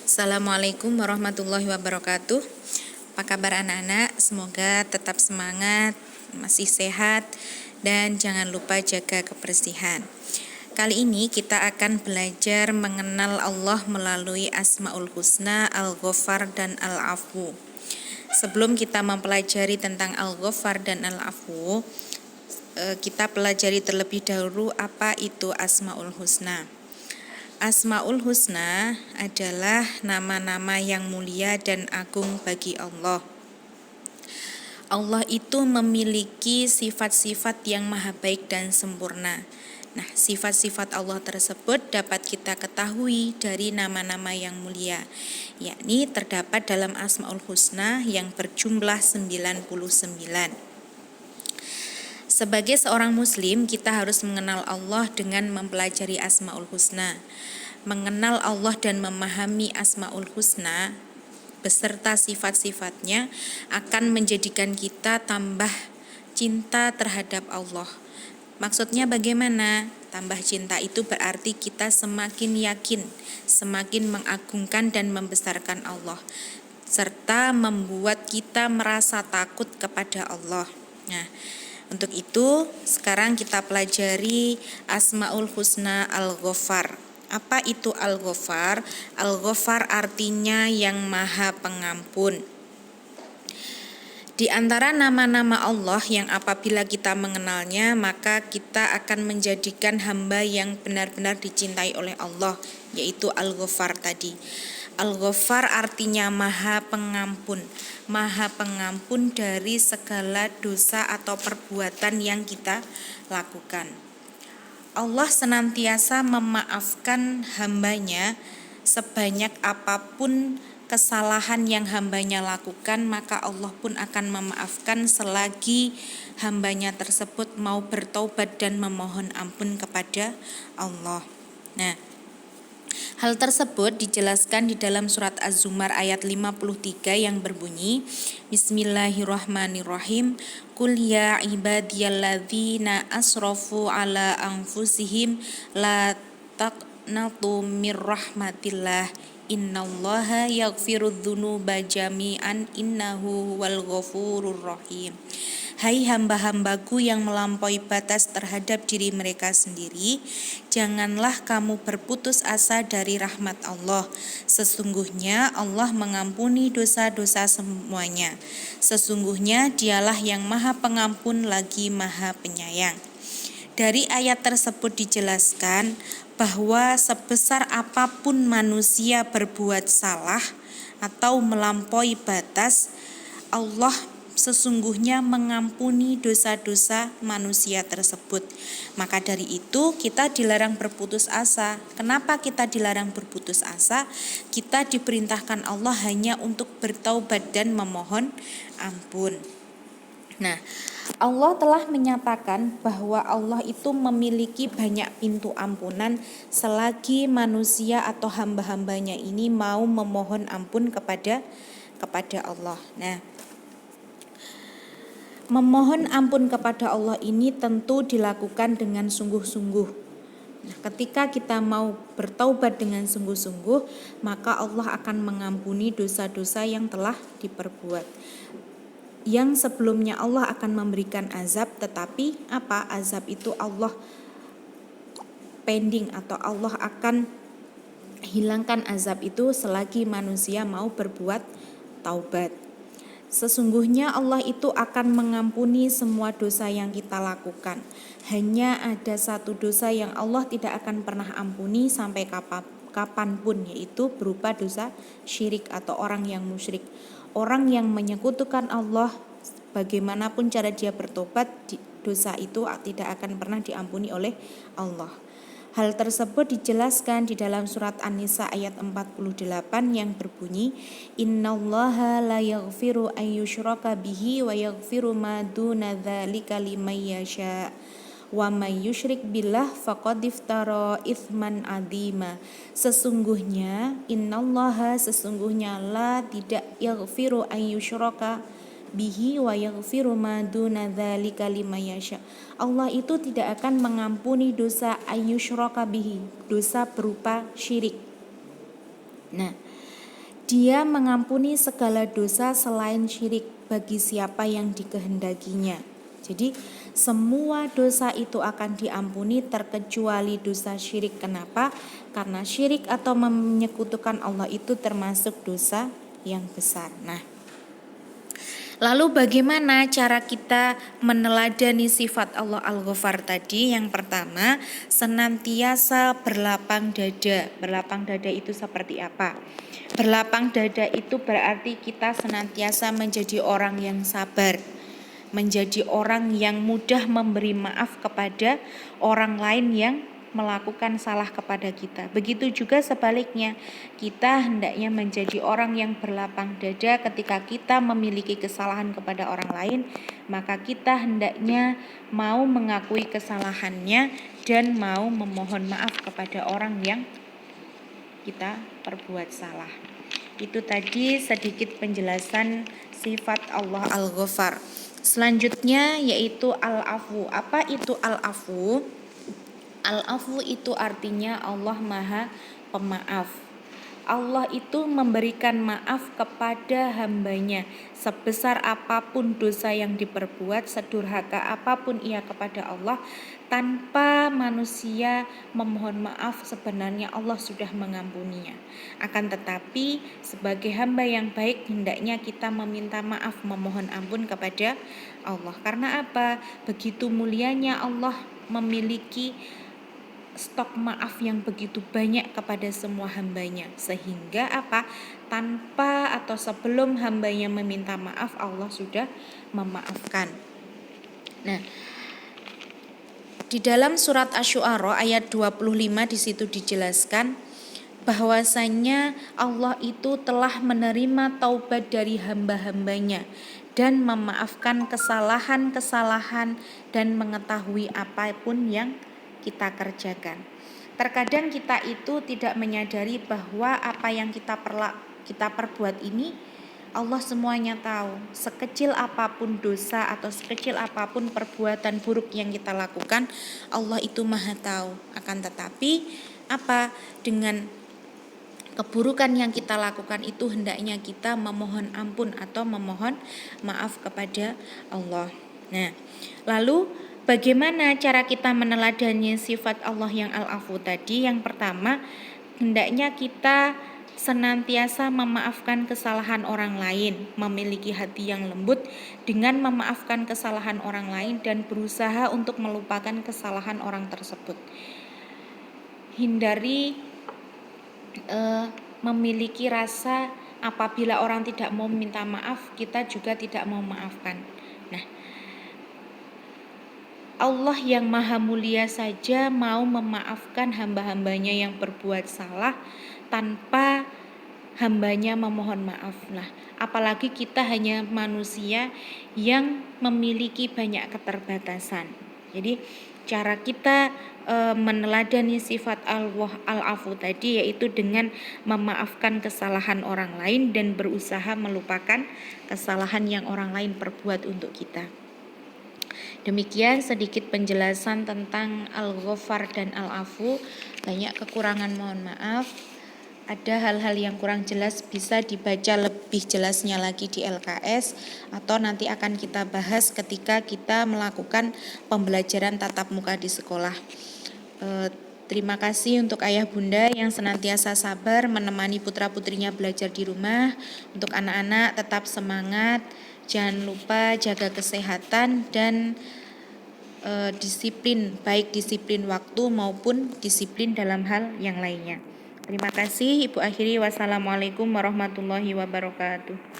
Assalamualaikum warahmatullahi wabarakatuh. Apa kabar anak-anak? Semoga tetap semangat, masih sehat, dan jangan lupa jaga kebersihan. Kali ini kita akan belajar mengenal Allah melalui Asmaul Husna, Al-Ghaffar, dan Al-Afu. Sebelum kita mempelajari tentang Al-Ghaffar dan Al-Afu, kita pelajari terlebih dahulu apa itu Asmaul Husna. Asmaul Husna adalah nama-nama yang mulia dan agung bagi Allah. Allah itu memiliki sifat-sifat yang maha baik dan sempurna. Nah, sifat-sifat Allah tersebut dapat kita ketahui dari nama-nama yang mulia, yakni terdapat dalam Asmaul Husna yang berjumlah 99. Sebagai seorang muslim, kita harus mengenal Allah dengan mempelajari Asmaul Husna. Mengenal Allah dan memahami Asmaul Husna beserta sifat-sifatnya akan menjadikan kita tambah cinta terhadap Allah. Maksudnya bagaimana? Tambah cinta itu berarti kita semakin yakin, semakin mengagungkan dan membesarkan Allah, serta membuat kita merasa takut kepada Allah. Nah, untuk itu, sekarang kita pelajari Asmaul Husna Al-Ghaffar. Apa itu Al-Ghaffar? Al-Ghaffar artinya yang maha pengampun. Di antara nama-nama Allah yang apabila kita mengenalnya, maka kita akan menjadikan hamba yang benar-benar dicintai oleh Allah, yaitu Al-Ghaffar tadi. Al-Ghaffar artinya maha pengampun. Maha pengampun dari segala dosa atau perbuatan yang kita lakukan. Allah senantiasa memaafkan hambanya sebanyak apapun kesalahan yang hambanya lakukan, maka Allah pun akan memaafkan selagi hambanya tersebut mau bertaubat dan memohon ampun kepada Allah. Nah, hal tersebut dijelaskan di dalam surat Az-Zumar ayat 53 yang berbunyi, Bismillahirrahmanirrahim, Qul ya ibadiyalladzina asrafu ala anfusihim la taqnatu mir rahmatillah innallaha yaghfirudz dzunuba jami'an innahu huwal ghafurur rahim. Hai hamba-hambaku yang melampaui batas terhadap diri mereka sendiri, janganlah kamu berputus asa dari rahmat Allah. Sesungguhnya Allah mengampuni dosa-dosa semuanya. Sesungguhnya Dialah yang maha pengampun lagi maha penyayang. Dari ayat tersebut dijelaskan bahwa sebesar apapun manusia berbuat salah atau melampaui batas, Allah sesungguhnya mengampuni dosa-dosa manusia tersebut. Maka dari itu kita dilarang berputus asa. Kenapa kita dilarang berputus asa? Kita diperintahkan Allah hanya untuk bertaubat dan memohon ampun. Nah, Allah telah menyatakan bahwa Allah itu memiliki banyak pintu ampunan selagi manusia atau hamba-hambanya ini mau memohon ampun kepada Allah. Nah, memohon ampun kepada Allah ini tentu dilakukan dengan sungguh-sungguh. Nah, ketika kita mau bertaubat dengan sungguh-sungguh, maka Allah akan mengampuni dosa-dosa yang telah diperbuat. Yang sebelumnya Allah akan memberikan azab, tetapi azab itu Allah pending atau Allah akan hilangkan azab itu selagi manusia mau berbuat taubat. Sesungguhnya Allah itu akan mengampuni semua dosa yang kita lakukan. Hanya ada satu dosa yang Allah tidak akan pernah ampuni sampai kapanpun, yaitu berupa dosa syirik atau orang yang musyrik. Orang yang menyekutukan Allah, bagaimanapun cara dia bertobat, dosa itu tidak akan pernah diampuni oleh Allah. Hal tersebut dijelaskan di dalam surat An-Nisa ayat 48 yang berbunyi, Innallaha la yaghfiru an yushraka bihi wa yaghfiru ma duna dzalika liman yasha. Wa may yusyrik billah faqad iftara itsman adzima. Sesungguhnya sesungguhnya la tidak yaghfiru an yushraka bihi wa yaghfiru ma duna dzalika liman yasha. Allah itu tidak akan mengampuni dosa ayyusyraka bihi, dosa berupa syirik. Nah, Dia mengampuni segala dosa selain syirik bagi siapa yang dikehendakinya. Jadi semua dosa itu akan diampuni terkecuali dosa syirik. Kenapa? Karena syirik atau menyekutukan Allah itu termasuk dosa yang besar. Nah, lalu bagaimana cara kita meneladani sifat Allah Al-Ghafar tadi? Yang pertama, senantiasa berlapang dada. Berlapang dada itu seperti apa? Berlapang dada itu berarti kita senantiasa menjadi orang yang sabar, menjadi orang yang mudah memberi maaf kepada orang lain yang melakukan salah kepada kita. Begitu juga sebaliknya, kita hendaknya menjadi orang yang berlapang dada ketika kita memiliki kesalahan kepada orang lain, maka kita hendaknya mau mengakui kesalahannya dan mau memohon maaf kepada orang yang kita perbuat salah. Itu tadi sedikit penjelasan sifat Allah Al-Ghafar. Selanjutnya yaitu Al-Afu. Apa itu Al-Afu? Al-Afu itu artinya Allah Maha Pemaaf. Allah itu memberikan maaf kepada hambanya sebesar apapun dosa yang diperbuat, sedurhaka apapun ia kepada Allah, tanpa manusia memohon maaf. Sebenarnya Allah sudah mengampuninya. Akan tetapi sebagai hamba yang baik hendaknya kita meminta maaf, memohon ampun kepada Allah. Karena apa? Begitu mulianya Allah memiliki stok maaf yang begitu banyak kepada semua hambanya, sehingga apa? Tanpa atau sebelum hambanya meminta maaf, Allah sudah memaafkan. Nah, di dalam surat Asy-Syu'ara ayat 25 di situ dijelaskan bahwasanya Allah itu telah menerima taubat dari hamba-hambanya dan memaafkan kesalahan-kesalahan dan mengetahui apapun yang kita kerjakan. Terkadang kita itu tidak menyadari bahwa apa yang kita perbuat ini Allah semuanya tahu. Sekecil apapun dosa atau sekecil apapun perbuatan buruk yang kita lakukan, Allah itu Maha tahu. Akan tetapi apa? Dengan keburukan yang kita lakukan itu hendaknya kita memohon ampun atau memohon maaf kepada Allah. Nah, lalu bagaimana cara kita meneladani sifat Allah yang Al-Afu tadi? Yang pertama, hendaknya kita senantiasa memaafkan kesalahan orang lain, memiliki hati yang lembut dengan memaafkan kesalahan orang lain dan berusaha untuk melupakan kesalahan orang tersebut. Hindari memiliki rasa apabila orang tidak mau minta maaf, kita juga tidak mau memaafkan. Nah, Allah yang maha mulia saja mau memaafkan hamba-hambanya yang berbuat salah tanpa hambanya memohon maaf. Nah, apalagi kita hanya manusia yang memiliki banyak keterbatasan. Jadi cara kita meneladani sifat Allah Al-Afu tadi yaitu dengan memaafkan kesalahan orang lain dan berusaha melupakan kesalahan yang orang lain perbuat untuk kita. Demikian sedikit penjelasan tentang Al-Ghafar dan Al-Afu. Banyak kekurangan, mohon maaf. Ada hal-hal yang kurang jelas bisa dibaca lebih jelasnya lagi di LKS atau nanti akan kita bahas ketika kita melakukan pembelajaran tatap muka di sekolah. Terima kasih untuk ayah bunda yang senantiasa sabar menemani putra-putrinya belajar di rumah. Untuk anak-anak tetap semangat, jangan lupa jaga kesehatan dan disiplin, baik disiplin waktu maupun disiplin dalam hal yang lainnya. Terima kasih. Ibu akhiri, wassalamualaikum warahmatullahi wabarakatuh.